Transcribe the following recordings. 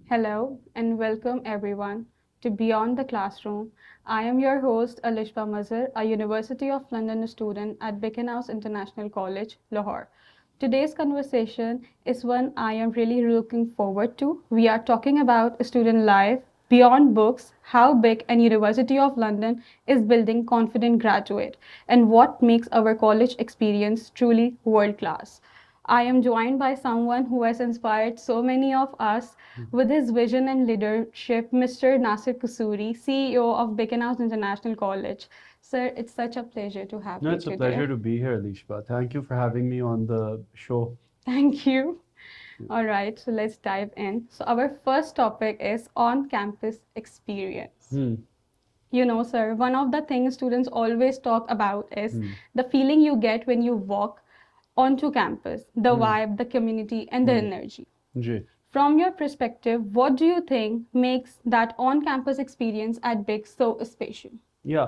Hello and welcome everyone to Beyond the Classroom. I am your host Alishbah Mazhar, a University of London student at Beaconhouse International College, Lahore. Today's conversation is one I am really looking forward to. We are talking about student life beyond books, how BIC and University of London is building confident graduate, and what makes our college experience truly world class. I am joined by someone who has inspired so many of us with his vision and leadership, Mr. Nassir Kasuri, CEO of Beaconhouse International College. Sir, it's such a pleasure to have No, you it's a pleasure today. to be here, Alishbah. Thank you for having me on the show. Thank you. All right, so let's dive in. So, our first topic is on campus experience. Hmm. Sir, one of the things students always talk about is Hmm. the feeling you get when you walk onto campus, the Hmm. vibe, the community, and the Hmm. energy. Ji. From your perspective, what do you think makes that on campus experience at BIC so special? Yeah.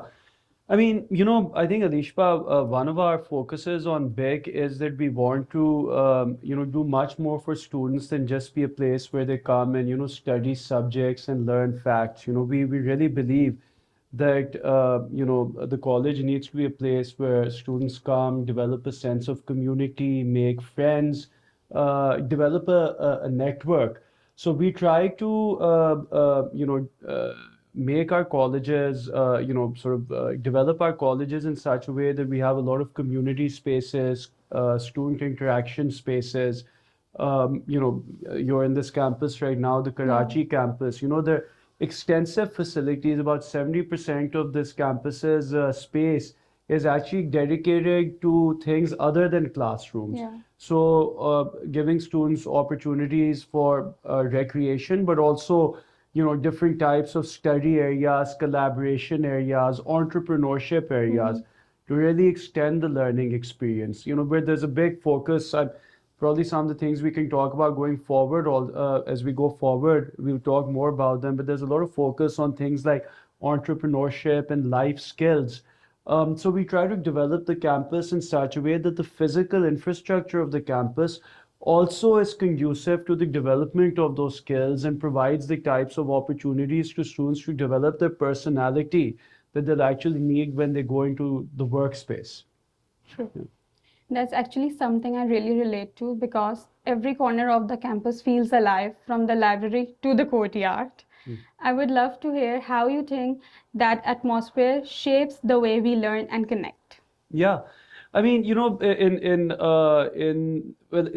I think Alishbah, one of our focuses on BIC is that we want to, do much more for students than just be a place where they come and, study subjects and learn facts. We really believe that, the college needs to be a place where students come, develop a sense of community, make friends, develop a network. So we try to, make our colleges, develop our colleges in such a way that we have a lot of community spaces, student interaction spaces. You're in this campus right now, the Yeah. Karachi campus. The extensive facilities, about 70% of this campus's space is actually dedicated to things other than classrooms. Yeah. So, giving students opportunities for recreation, but also, different types of study areas, collaboration areas, entrepreneurship areas Mhm. to really extend the learning experience. Where there's a big focus, and probably some of the things we can talk about going forward, as we go forward, we'll talk more about them, but there's a lot of focus on things like entrepreneurship and life skills. So we try to develop the campus in such a way that the physical infrastructure of the campus also is conducive to the development of those skills and provides the types of opportunities to students to develop their personality that they'll actually need when they go into the workspace. True. Yeah. That's actually something I really relate to because every corner of the campus feels alive, from the library to the courtyard. Mm. I would love to hear how you think that atmosphere shapes the way we learn and connect. Yeah. In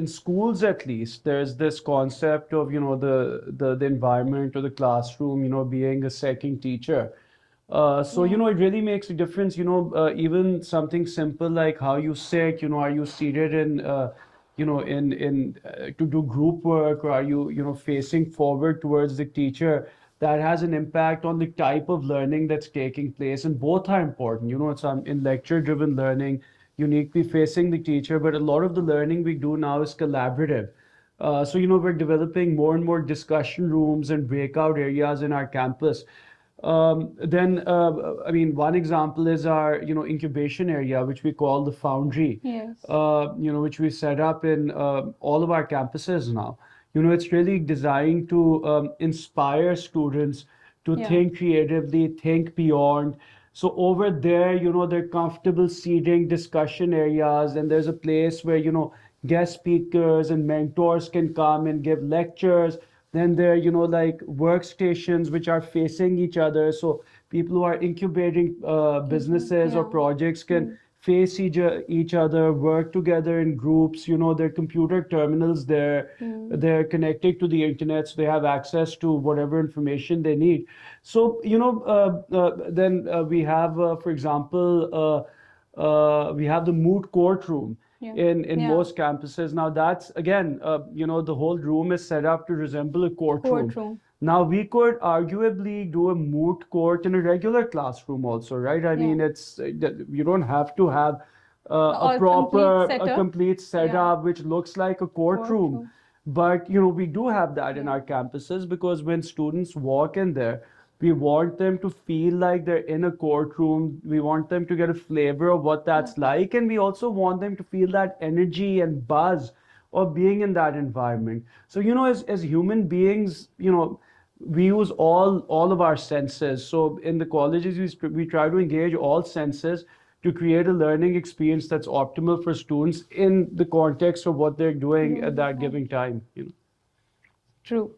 schools at least, there's this concept of, the environment or the classroom, being a second teacher. Yeah. It really makes a difference, even something simple like how you sit, are you seated to do group work, or are you, facing forward towards the teacher? That has an impact on the type of learning that's taking place, and both are important. It's in lecture-driven learning, you need to be facing the teacher, but a lot of the learning we do now is collaborative. We're developing more and more discussion rooms and breakout areas in our campus. One example is our, incubation area, which we call the Foundry, Yes. which we set up in all of our campuses now. It's really designed to inspire students to Yeah. think creatively, think beyond. So over there, they're comfortable seating discussion areas, and there's a place where, guest speakers and mentors can come and give lectures. Then there are, like workstations which are facing each other. So people who are incubating People. businesses or Yeah. projects can Mm. face each other, work together in groups. Their computer terminals there, Mm. they're connected to the internet, so they have access to whatever information they need. So, then we have, for example, we have the moot courtroom Yeah. in Yeah. most campuses. Now that's again, the whole room is set up to resemble a courtroom. Courtroom. Now we could arguably do a moot court in a regular classroom also, right? I Yeah. mean, you don't have to have Or complete a setup. complete Yeah. setup which looks like a courtroom. Courtroom. But we do have that in Yeah. our campuses, because when students walk in there, we want them to feel like they're in a courtroom. We want them to get a flavor of what Yeah. that's like. And we also want them to feel that energy and buzz of being in that environment. So, as human beings, we use all of our senses. So in the colleges, we try to engage all senses to create a learning experience that's optimal for students in the context of what they're doing at that given time. True.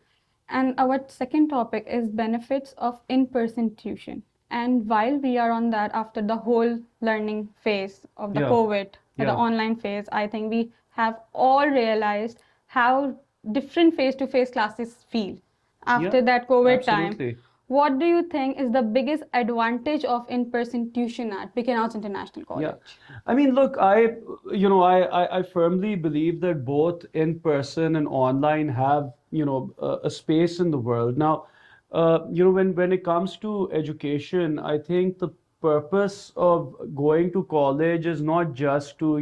And our second topic is benefits of in-person tuition. And while we are on that, after the whole learning phase of the Yeah, COVID, the yeah, online phase, I think we have all realized how different face-to-face classes feel yeah, after that COVID time. absolutely. What do you think is the biggest advantage of in-person tuition at Beaconhouse International Yeah. College? I mean, look, I firmly believe that both in person and online have, a space in the world. Now, when it comes to education, I think the purpose of going to college is not just to,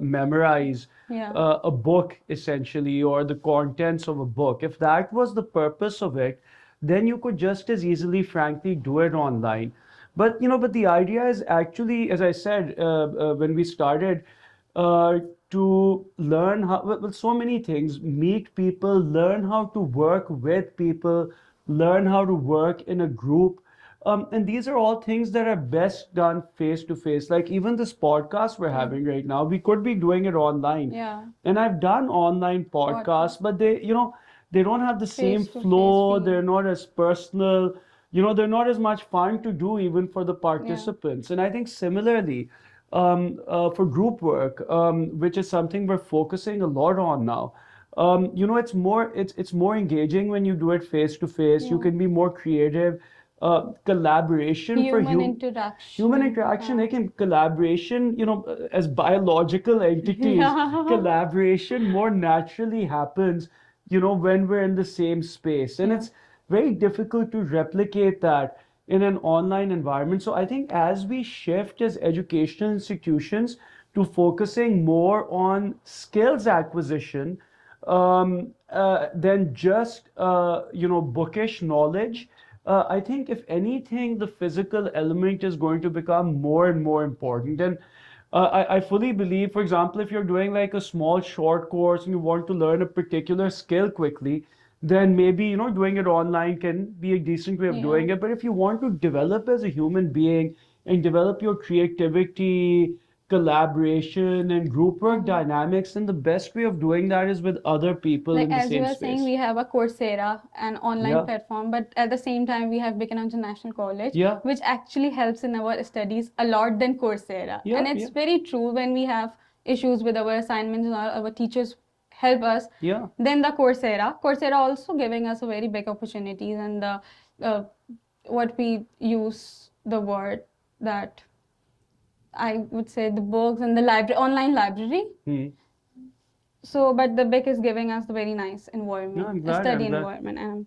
memorize Yeah. a book essentially, or the contents of a book. If that was the purpose of it, then you could just as easily, frankly, do it online. But the idea is actually, as I said, when we started, uh, to learn how, well, so many things, meet people, learn how to work with people, learn how to work in a group. And these are all things that are best done face to face. Like even this podcast we're having right now, we could be doing it online. Yeah. And I've done online podcasts, but they don't have the same Face to face flow. feel. They're not as personal. They're not as much fun to do even for the Yeah. participants. And I think similarly, for group work, which is something we're focusing a lot on now. It's more engaging when you do it face to face. You Yeah. can be more creative. Collaboration for Human interaction. human interaction, Yeah. again, collaboration, as biological entities, Yeah. collaboration more naturally happens, when we're in the same space. And Yeah. it's very difficult to replicate that in an online environment. So I think as we shift as educational institutions to focusing more on skills acquisition, than just, bookish knowledge, I think if anything, the physical element is going to become more and more important. And I fully believe, for example, if you're doing like a small short course and you want to learn a particular skill quickly, then maybe, doing it online can be a decent way of Yeah. doing it. But if you want to develop as a human being and develop your creativity, collaboration, and group work dynamics, then the best way of doing that is with other people Like in the as you same were saying, space. we have a Coursera, an online Yeah, platform, but at the same time, we have Beacon International College, yeah, which actually helps in our studies a lot than Coursera. yeah, And yeah, it's very true when we have issues with our assignments and our teachers help us. yeah. Then the Coursera also giving us a very big opportunities, and the uh, what we use the word that I would say the books and the library, online library. Hmm. So, but the BIC is giving us the very nice No, environment, I'm a glad. study I'm glad. environment. And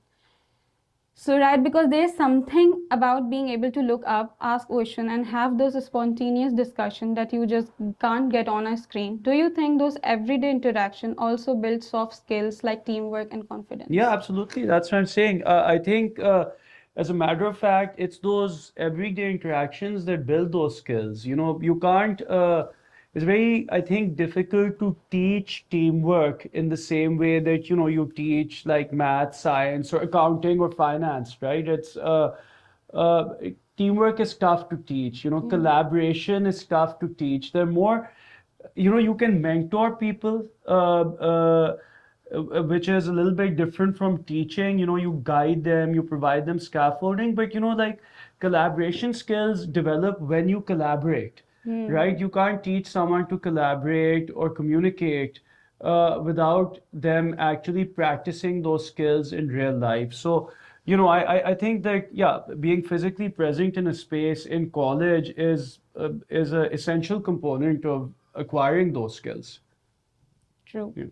so, right, because there's something about being able to look up, ask question, and have those spontaneous discussion that you just can't get on a screen. Do you think those everyday interaction also build soft skills like teamwork and confidence? Yeah, absolutely. That's what I'm saying. I think, as a matter of fact, it's those everyday interactions that build those skills. You can't, it's very, I think, difficult to teach teamwork in the same way that, you teach like math, science, or accounting or finance, right? Uh, Teamwork is tough to teach. Collaboration is tough to teach. They're more, you can mentor people, which is a little bit different from teaching. You guide them, you provide them scaffolding, but like collaboration skills develop when you collaborate, right? You can't teach someone to collaborate or communicate without them actually practicing those skills in real life. So, I think that, yeah, being physically present in a space in college is an essential component of acquiring those skills. True. Yeah.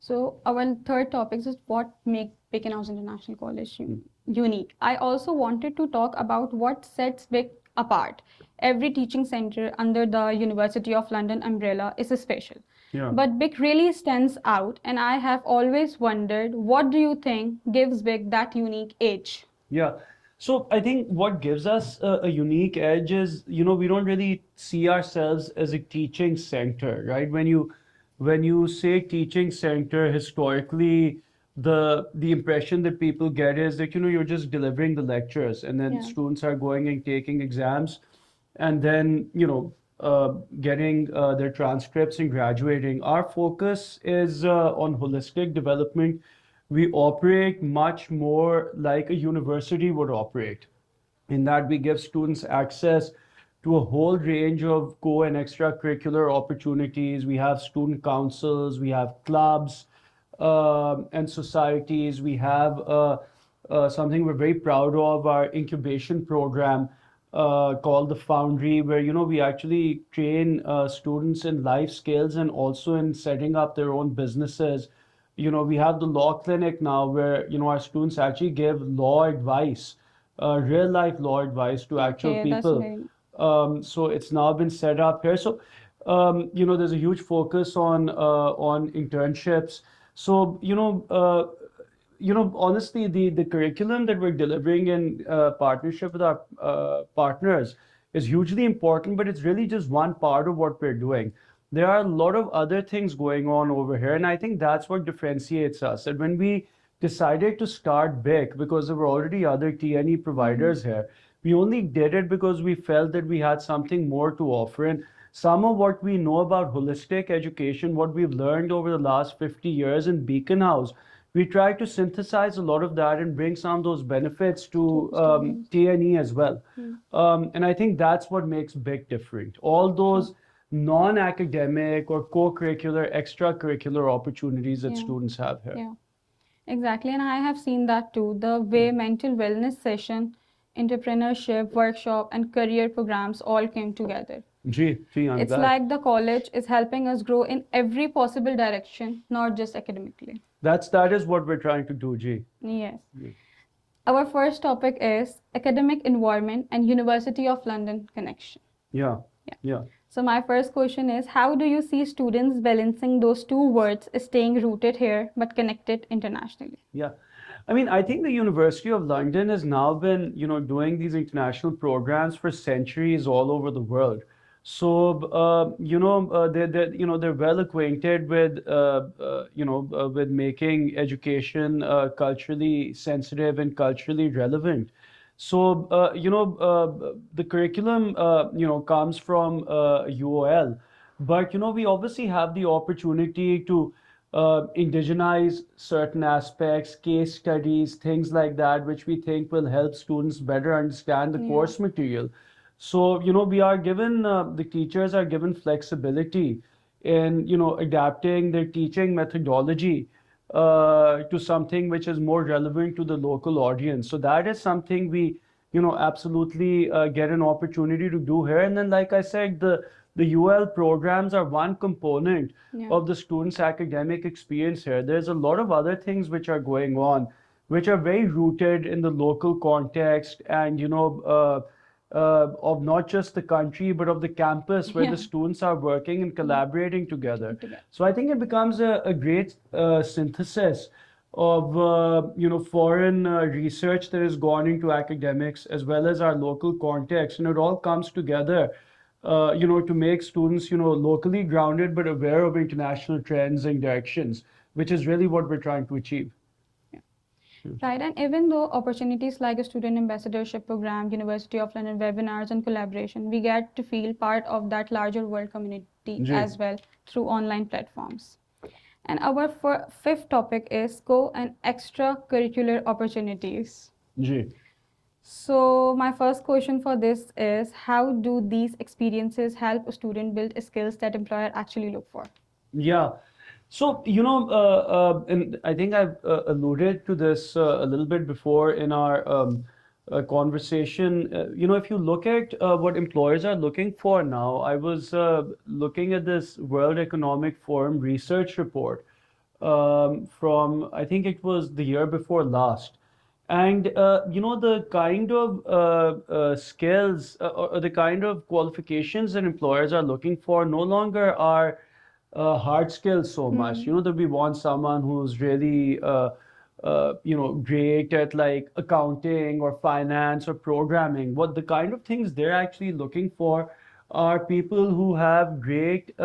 So our third topic is what make Beaconhouse International College unique. I also wanted to talk about what sets BIC apart. Every teaching center under the University of London umbrella is special. Yeah. But BIC really stands out, and I have always wondered, what do you think gives BIC that unique edge? Yeah. So I think what gives us a unique edge is, we don't really see ourselves as a teaching center, right? when you say teaching center, historically, the impression that people get is that, you're just delivering the lectures and then Yeah. students are going and taking exams and then, getting their transcripts and graduating. Our focus is on holistic development. We operate much more like a university would operate, in that we give students access to a whole range of co and extracurricular opportunities. We have student councils, we have clubs and societies. We have something we're very proud of, our incubation program called the Foundry, where we actually train students in life skills and also in setting up their own businesses. We have the law clinic now, where our students actually give law advice, real life law advice to actual Okay, that's people. very. So it's now been set up here. So there's a huge focus on internships. So honestly, the curriculum that we're delivering in partnership with our partners is hugely important, but it's really just one part of what we're doing. There are a lot of other things going on over here, and I think that's what differentiates us. And when we decided to start BIC, because there were already other TNE providers here, we only did it because we felt that we had something more to offer. And some of what we know about holistic education, what we've learned over the last 50 years in Beaconhouse, we try to synthesize a lot of that and bring some of those benefits to Students. TNE as well. Mm. And I think that's what makes BIC different. All those non-academic or co-curricular, extracurricular opportunities that Yeah. students have here. Yeah. Exactly, and I have seen that too. The way mental wellness session, entrepreneurship, workshop, and career programs all came together. I'm It's glad. like the college is helping us grow in every possible direction, not just academically. That is what we're trying to do, G. Yes. Yeah. Our first topic is academic environment and University of London connection. Yeah. Yeah. Yeah. So my first question is, how do you see students balancing those two words, staying rooted here but connected internationally? Yeah. I mean, I think the University of London has now been, doing these international programs for centuries all over the world. So, they're well acquainted with, with making education culturally sensitive and culturally relevant. So, the curriculum, comes from UOL, but, we obviously have the opportunity to indigenize certain aspects, case studies, things like that, which we think will help students better understand the Yeah. course material. So, we are given, the teachers are given flexibility in, adapting their teaching methodology to something which is more relevant to the local audience. So that is something we, absolutely get an opportunity to do here. And then, like I said, the UL programs are one component Yeah. of the students' academic experience here. There's a lot of other things which are going on, which are very rooted in the local context and, of not just the country, but of the campus where Yeah. the students are working and collaborating together. Together. So I think it becomes a great synthesis of foreign research that has gone into academics as well as our local context, and it all comes together, to make students, locally grounded but aware of international trends and directions, which is really what we're trying to achieve. Right, and even though opportunities like a student ambassadorship program, University of London webinars and collaboration, we get to feel part of that larger world community Ji. as well through online platforms. And our fifth topic is co and extracurricular opportunities. Ji. So my first question for this is, how do these experiences help a student build skills that employer actually look for? Yeah. So, and I think I've alluded to this a little bit before in our conversation. If you look at what employers are looking for now, I was looking at this World Economic Forum research report from, I think it was the year before last. And, the kind of skills or the kind of qualifications that employers are looking for no longer are hard skills so much. That we want someone who's really, great at like accounting or finance or programming. What the kind of things they're actually looking for are people who have great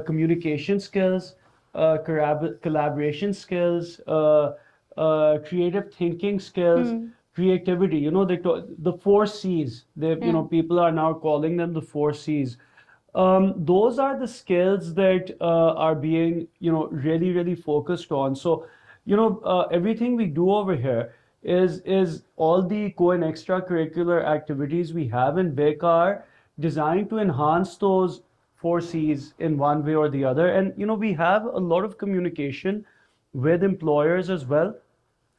communication skills, collaboration skills, creative thinking skills, Hmm. creativity. The four C's. Yeah. People are now calling them the four C's. Those are the skills that are being, really, really focused on. So, everything we do over here is all the co and extracurricular activities we have in BIC are designed to enhance those four C's in one way or the other. And, we have a lot of communication with employers as well.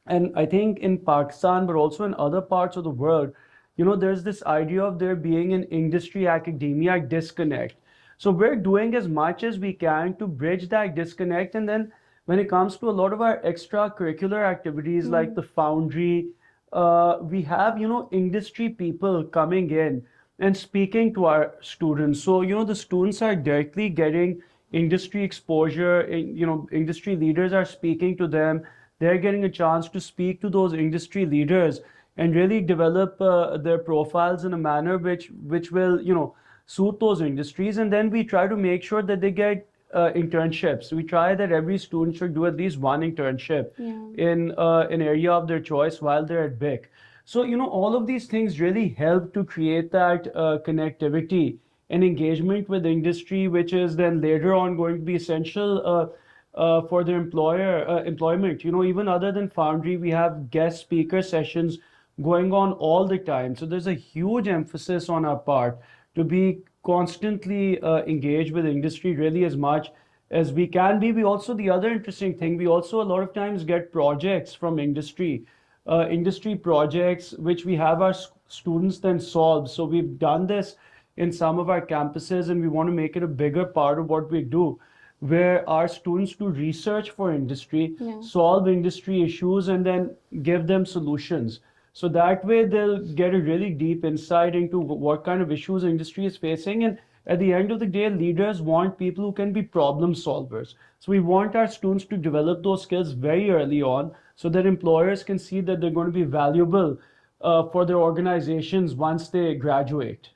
And I think in Pakistan, but also in other parts of the world, there's this idea of there being an industry academia disconnect. So we're doing as much as we can to bridge that disconnect. And then when it comes to a lot of our extracurricular activities like Hmm. the foundry, we have, industry people coming in and speaking to our students. So, the students are directly getting industry exposure. Industry leaders are speaking to them. They're getting a chance to speak to those industry leaders and really develop their profiles in a manner which will, suit those industries. And then we try to make sure that they get internships. We try that every student should do at least one internship Yeah. in an area of their choice while they're at BIC. So, all of these things really help to create that connectivity and engagement with industry, which is then later on going to be essential for their employment. Even other than Foundry, we have guest speaker sessions going on all the time. So there's a huge emphasis on our part to be constantly engaged with industry really as much as we can be. We also, the other interesting thing, we also a lot of times get projects from industry projects, which we have our students then solve. So we've done this in some of our campuses, and we want to make it a bigger part of what we do, where our students do research for industry, Yeah. solve industry issues, and then give them solutions. So that way they'll get a really deep insight into what kind of issues industry is facing. And at the end of the day, leaders want people who can be problem solvers. So we want our students to develop those skills very early on so that employers can see that they're going to be valuable for their organizations once they graduate.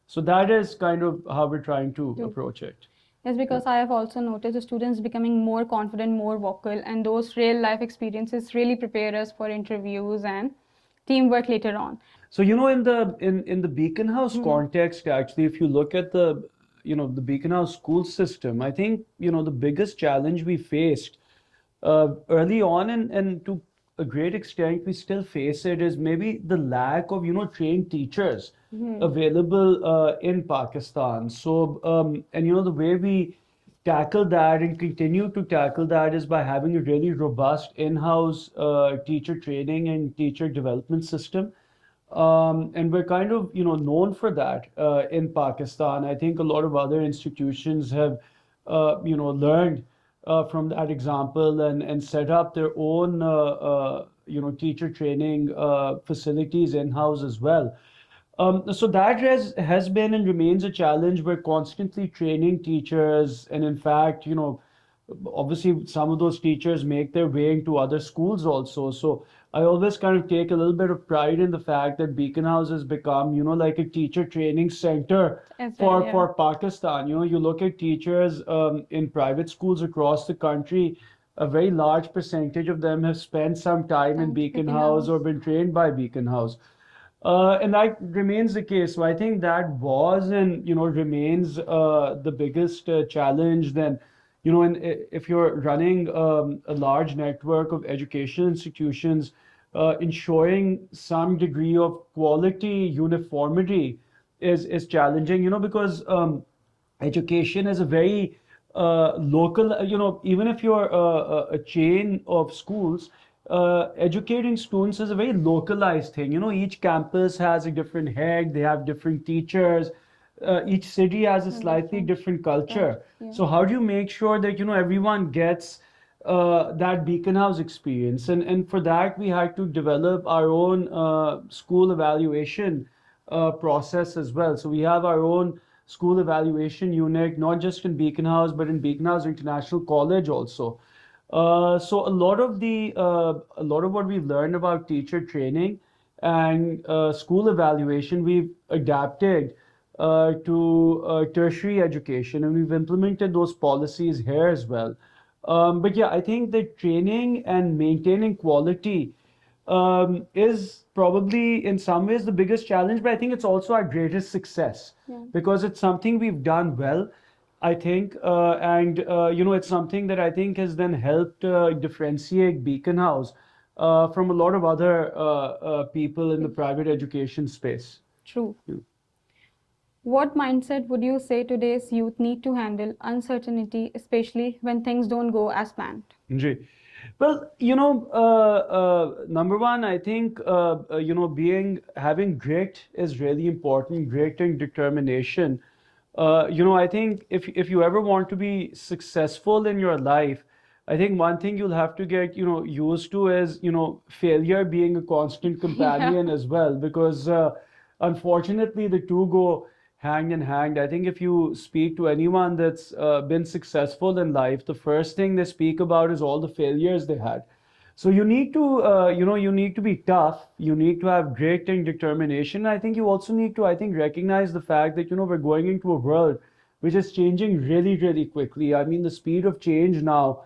So that is kind of how we're trying to True. approach it. Yes, Yeah. because I have also noticed the students becoming more confident, more vocal, and those real life experiences really prepare us for interviews and teamwork later on. So, in the Beaconhouse Hmm. context, actually, if you look at the Beaconhouse school system, I think, the biggest challenge we faced early on, and to a great extent we still face it, is maybe the lack of, trained teachers Hmm. available in Pakistan. So, and the way we tackle that and continue to tackle that is by having a really robust in-house teacher training and teacher development system. And we're kind of, known for that in Pakistan. I think a lot of other institutions have, learned from that example and set up their own, teacher training facilities in-house as well. So that has been and remains a challenge. We're constantly training teachers, and in fact, obviously some of those teachers make their way into other schools also. So I always kind of take a little bit of pride in the fact that Beacon House has become, like a teacher training center As well, for yeah. for Pakistan. You look at teachers in private schools across the country. A very large percentage of them have spent some time in Thanks, Beacon Beacon House or House. been trained by Beacon House. And that remains the case. So I think that was and remains the biggest challenge. Then, if you're running a large network of education institutions, ensuring some degree of quality uniformity is challenging. Because education is a very local, even if you're a chain of schools, educating students is a very localized thing. Each campus has a different head, they have different teachers, each city has a slightly 100%. different culture. Yeah. So how do you make sure that, everyone gets that Beacon House experience? And for that, we had to develop our own school evaluation process as well. So we have our own school evaluation unit, not just in Beacon House, but in Beaconhouse International College also. So a lot of what we've learned about teacher training and school evaluation, we've adapted to tertiary education, and we've implemented those policies here as well. But yeah, I think that training and maintaining quality is probably in some ways the biggest challenge, but I think it's also our greatest success Yeah. because it's something we've done well, I think, and it's something that I think has then helped differentiate Beacon House from a lot of other people in the private education space. True. Yeah. What mindset would you say today's youth need to handle uncertainty, especially when things don't go as planned? Ji. Well, number one, I think, having grit is really important, grit and determination. I think if you ever want to be successful in your life, I think one thing you'll have to get, used to is, failure being a constant Yeah. companion as well, because unfortunately the two go hand in hand. I think if you speak to anyone that's been successful in life, the first thing they speak about is all the failures they had. So you need to, you need to be tough. You need to have grit and determination. I think you also need to, I think, recognize the fact that, we're going into a world which is changing really, really quickly. I mean, the speed of change now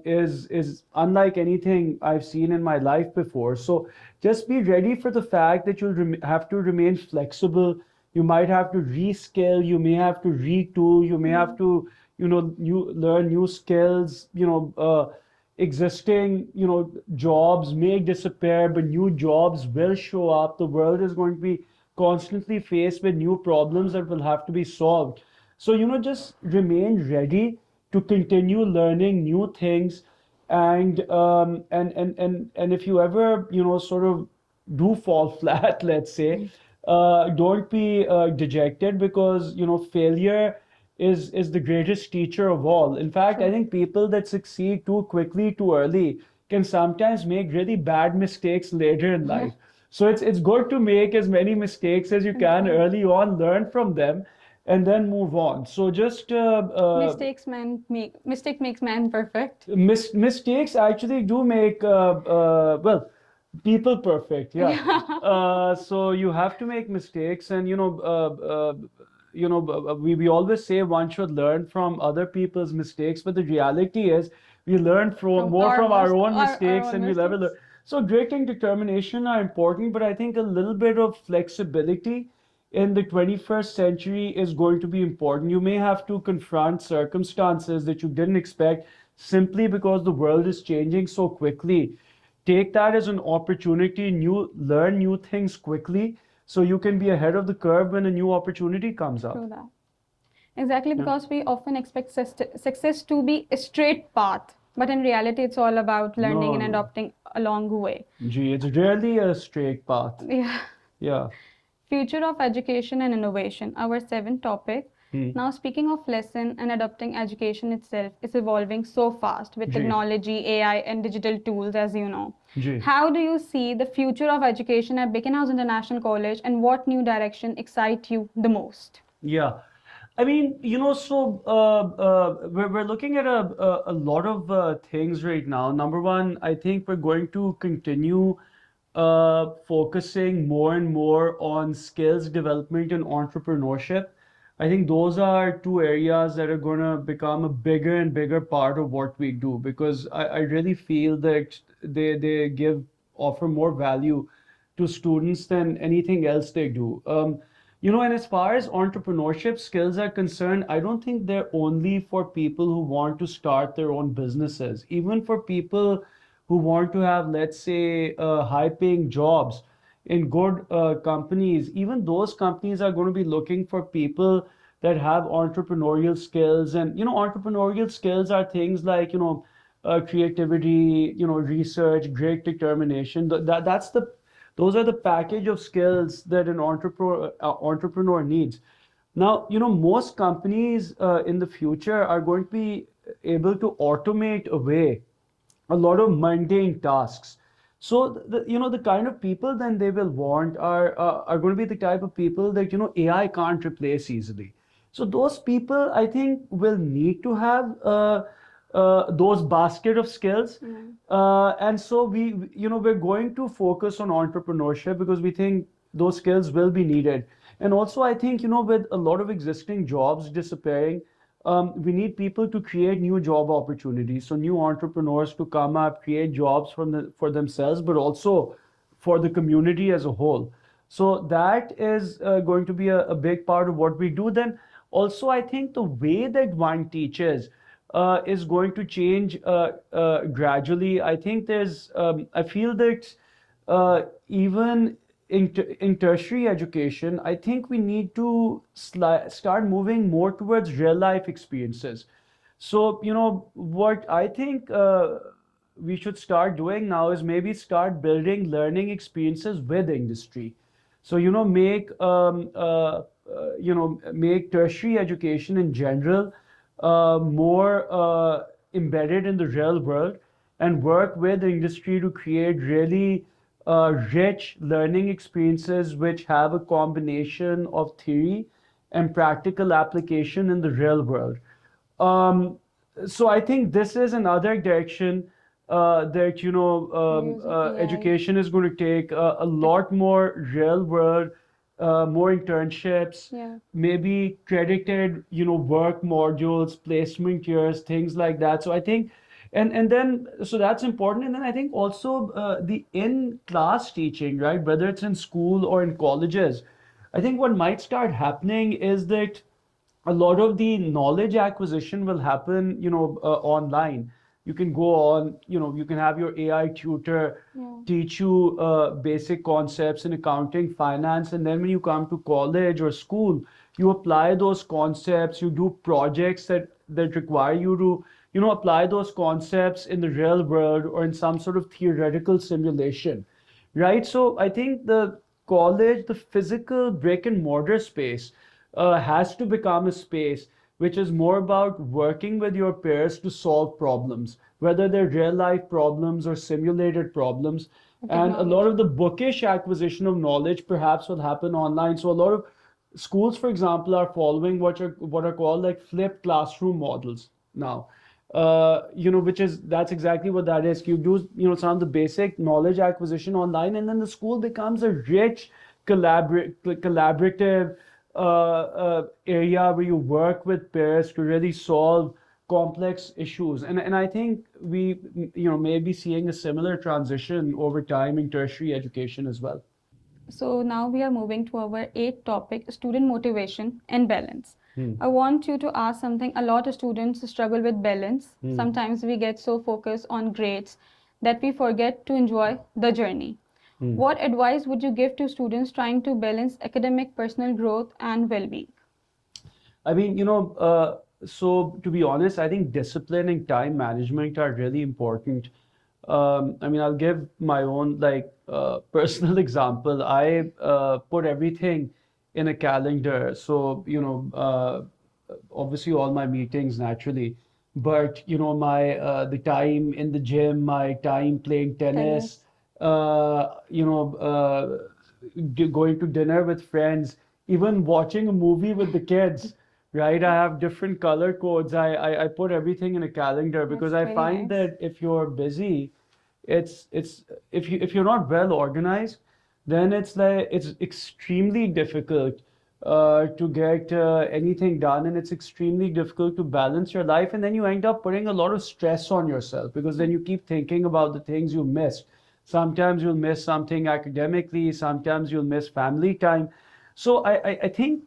is unlike anything I've seen in my life before. So just be ready for the fact that you'll have to remain flexible. You might have to reskill. You may have to retool. You may have to, learn new skills. Existing, jobs may disappear, but new jobs will show up. The world is going to be constantly faced with new problems that will have to be solved. So, just remain ready to continue learning new things. And if you ever, sort of do fall flat, let's say, don't be dejected because, failure is the greatest teacher of all. In fact, I True. think people that succeed too quickly, too early, can sometimes make really bad mistakes later in Yeah. life. So it's good to make as many mistakes as you can Yeah. early on, learn from them, and then move on. So just Mistake makes man perfect. mistakes actually do make well, people perfect. Yeah. Yeah. So you have to make mistakes, and we always say one should learn from other people's mistakes, but the reality is we learn from From more from our own our mistakes own than we'll ever learn. mistakes. So grit and determination are important, but I think a little bit of flexibility in the 21st century is going to be important. You may have to confront circumstances that you didn't expect simply because the world is changing so quickly. Take that as an opportunity, learn new things quickly so you can be ahead of the curve when a new opportunity comes up. True that. Exactly, Yeah. because we often expect success to be a straight path, but in reality, it's all about learning No, and no. adopting along the way. Gee, it's really a straight path. Yeah. Yeah. Future of education and innovation, our seventh topic. Hmm. Now, speaking of lesson and adopting education itself is evolving so fast with Gee. technology, AI, and digital tools, as you know. Gee. How do you see the future of education at Beaconhouse International College, and what new direction excites you the most? Yeah. I mean, so we're looking at a lot of things right now. Number one, I think we're going to continue focusing more and more on skills development and entrepreneurship. I think those are two areas that are going to become a bigger and bigger part of what we do because I really feel that they offer more value to students than anything else they do. And as far as entrepreneurship skills are concerned, I don't think they're only for people who want to start their own businesses. Even for people who want to have, let's say, high-paying jobs in good companies, even those companies are going to be looking for people that have entrepreneurial skills. And, entrepreneurial skills are things like, creativity, research, great determination. Those are the package of skills that an entrepreneur needs. Now, most companies in the future are going to be able to automate away a lot of mundane tasks. So the kind of people then they will want are going to be the type of people that AI can't replace easily. So those people I think will need to have those basket of skills. And so we're going to focus on entrepreneurship because we think those skills will be needed. And also, I think, with a lot of existing jobs disappearing, we need people to create new job opportunities. So new entrepreneurs to come up, create jobs for themselves, but also for the community as a whole. So that is going to be a big part of what we do. Then also, I think the way that one teaches is going to change gradually. I think I feel that even in tertiary education, I think we need to start moving more towards real life experiences. So, what I think we should start doing now is maybe start building learning experiences with industry. So, make tertiary education in general more embedded in the real world and work with industry to create really rich learning experiences which have a combination of theory and practical application in the real world. Um, so I think this is another direction that Using AI. education is going to take a lot more real world, more internships, Yeah. maybe credited work modules, placement years, things like that. So I think, and then so that's important. And then I think also the in class teaching, right? Whether it's in school or in colleges, I think what might start happening is that a lot of the knowledge acquisition will happen, online. You can go on, you can have your AI tutor Yeah. teach you basic concepts in accounting, finance, and then when you come to college or school, you apply those concepts, you do projects that require you to, apply those concepts in the real world or in some sort of theoretical simulation, right? So I think the college, the physical brick and mortar space, has to become a space which is more about working with your peers to solve problems, whether they're real life problems or simulated problems. And a lot Technology. of the bookish acquisition of knowledge perhaps will happen online. So a lot of schools, for example, are following what are called like flipped classroom models now. That's exactly what that is. You do, some of the basic knowledge acquisition online, and then the school becomes a rich collaborative area where you work with peers to really solve complex issues. And I think we, may be seeing a similar transition over time in tertiary education as well. So now we are moving to our eighth topic, student motivation and balance. Hmm. I want you to ask something. A lot of students struggle with balance. Hmm. Sometimes we get so focused on grades that we forget to enjoy the journey. Hmm. What advice would you give to students trying to balance academic, personal growth, and well-being? I mean, so to be honest, I think discipline and time management are really important. I mean, I'll give my own personal example. I put everything in a calendar. So, obviously all my meetings naturally, but my the time in the gym, my time playing tennis, Tennis. going to dinner with friends, even watching a movie with the kids, right? I have different color codes. I put everything in a calendar because That's I very find nice. that if you're busy, it's if you're not well organized, then it's extremely difficult to get anything done, and it's extremely difficult to balance your life, and then you end up putting a lot of stress on yourself because then you keep thinking about the things you missed. Sometimes you'll miss something academically, sometimes you'll miss family time. So I think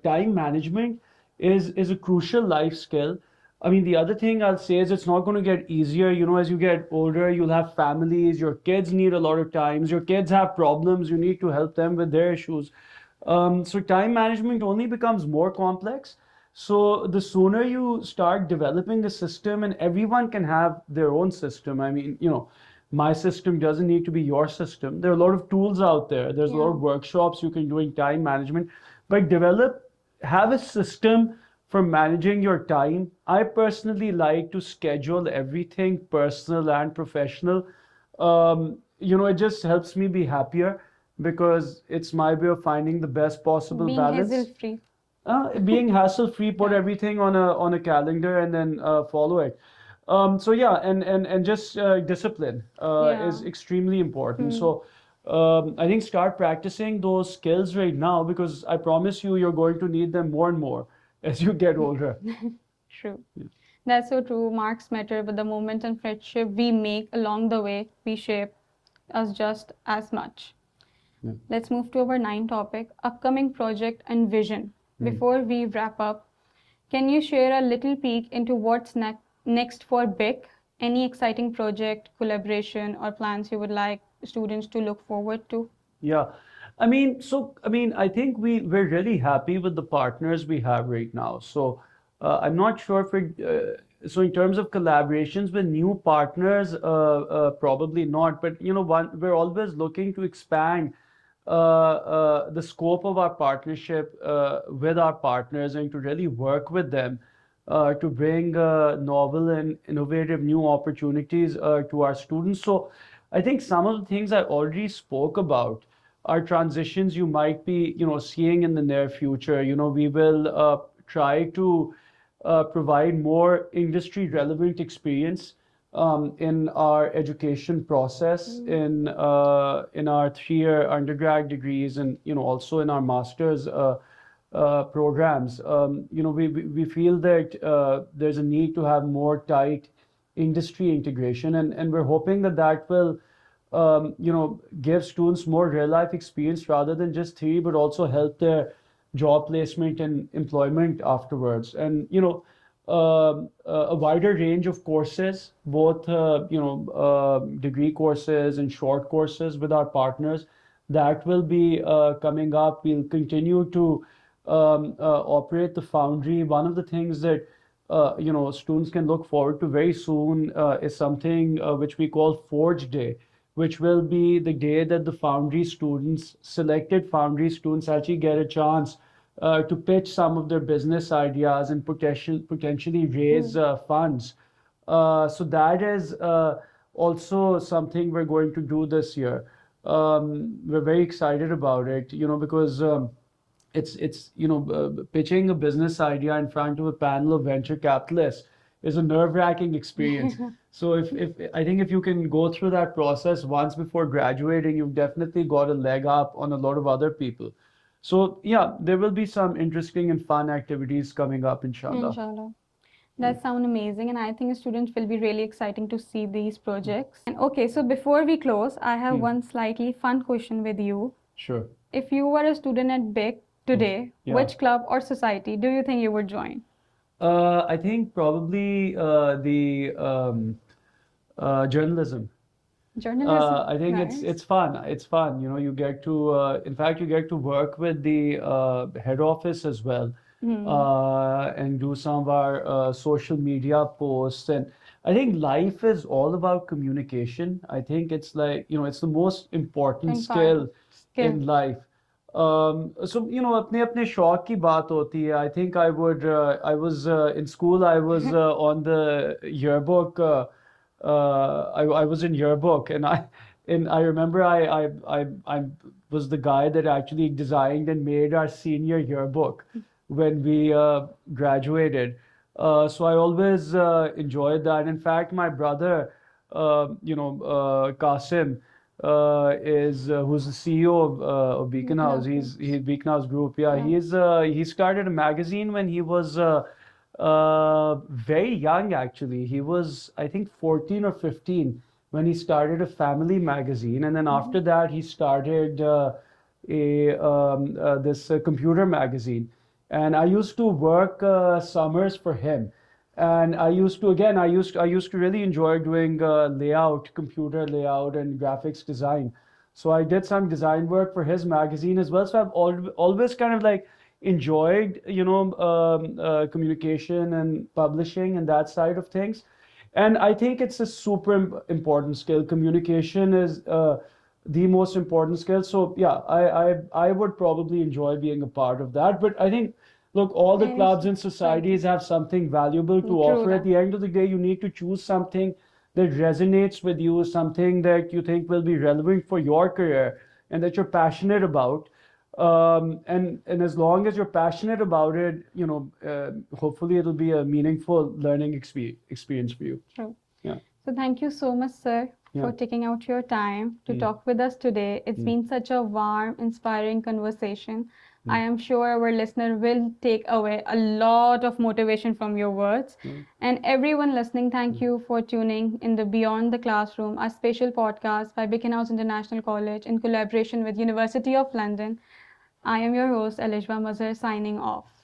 time management is a crucial life skill. I mean, the other thing I'll say is it's not going to get easier. As you get older, you'll have families, your kids need a lot of times, your kids have problems, you need to help them with their issues. So time management only becomes more complex. So the sooner you start developing a system, and everyone can have their own system. I mean, my system doesn't need to be your system. There are a lot of tools out there. There's a lot Yeah. of workshops you can do in time management, but have a system for managing your time. I personally like to schedule everything personal and professional. It just helps me be happier because it's my way of finding the best possible Being balance. hassle-free. Being hassle-free, put Yeah. everything on a calendar and then follow it. So yeah, and just discipline is Yeah. extremely important. Hmm. So I think start practicing those skills right now, because I promise you, you're going to need them more and more as you get older. True. Yeah. That's so true. Marks matter, but the moment and friendship we make along the way, we shape us just as much. Yeah. Let's move to our ninth topic, upcoming project and vision. Before we wrap up, can you share a little peek into what's next for BIC? Any exciting project, collaboration, or plans you would like students to look forward to? Yeah. I think we're really happy with the partners we have right now. So I'm not sure if so in terms of collaborations with new partners, probably not. But we're always looking to expand the scope of our partnership with our partners, and to really work with them to bring novel and innovative new opportunities to our students. So I think some of the things I already spoke about are transitions you might be, seeing in the near future. We will try to provide more industry relevant experience in our education process, in our 3-year undergrad degrees, and also in our master's programs. We feel that there's a need to have more tight industry integration, and we're hoping that that will give students more real life experience rather than just theory, but also help their job placement and employment afterwards. And a wider range of courses, both degree courses and short courses with our partners, that will be coming up. We'll continue to operate the foundry. One of the things that students can look forward to very soon is something which we call Forge Day, which will be the day that the foundry students, selected foundry students, actually get a chance to pitch some of their business ideas and potentially raise funds. So that is also something we're going to do this year. We're very excited about it, because it's pitching a business idea in front of a panel of venture capitalists is a nerve-wracking experience. So if you can go through that process once before graduating, you've definitely got a leg up on a lot of other people. So yeah, there will be some interesting and fun activities coming up, inshallah. Inshallah. That sounds amazing, and I think students will be really exciting to see these projects. And okay, so before we close, I have one slightly fun question with you. Sure. If you were a student at BIC today, Yeah. which club or society do you think you would join? I think probably the journalism. Journalism. I think Nice. it's fun. It's fun. You get to, in fact, you get to work with the head office as well, and do some of our social media posts. And I think life is all about communication. I think it's like, it's the most important skill in life. So अपने शौक की बात होती है. I think I was in school. I was on the yearbook. I was in yearbook, and I remember I was the guy that actually designed and made our senior yearbook when we graduated. So I always enjoyed that. In fact, my brother, Qasim, who's the CEO of Beaconhouse. He's Beaconhouse Group. Yeah, he started a magazine when he was very young, actually. He was, I think, 14 or 15 when he started a family magazine, and then after that he started this computer magazine. And I used to work summers for him. And I used to really enjoy doing computer layout and graphics design. So I did some design work for his magazine as well. So I've always kind of like enjoyed, communication and publishing and that side of things. And I think it's a super important skill. Communication is the most important skill. So yeah, I would probably enjoy being a part of that. But I think, look, all the clubs and societies have something valuable to offer. At the end of the day, you need to choose something that resonates with you, something that you think will be relevant for your career and that you're passionate about. And as long as you're passionate about it, hopefully it'll be a meaningful learning experience for you. True. Yeah. So thank you so much, sir, for Yeah. taking out your time to Mm. talk with us today. It's Mm. been such a warm, inspiring conversation. I Mm. am sure our listener will take away a lot of motivation from your words. Mm. And everyone listening, thank Mm. you for tuning in the Beyond the Classroom, a special podcast by Beaconhouse International College in collaboration with University of London. I am your host, Alishbah Mazhar, signing off.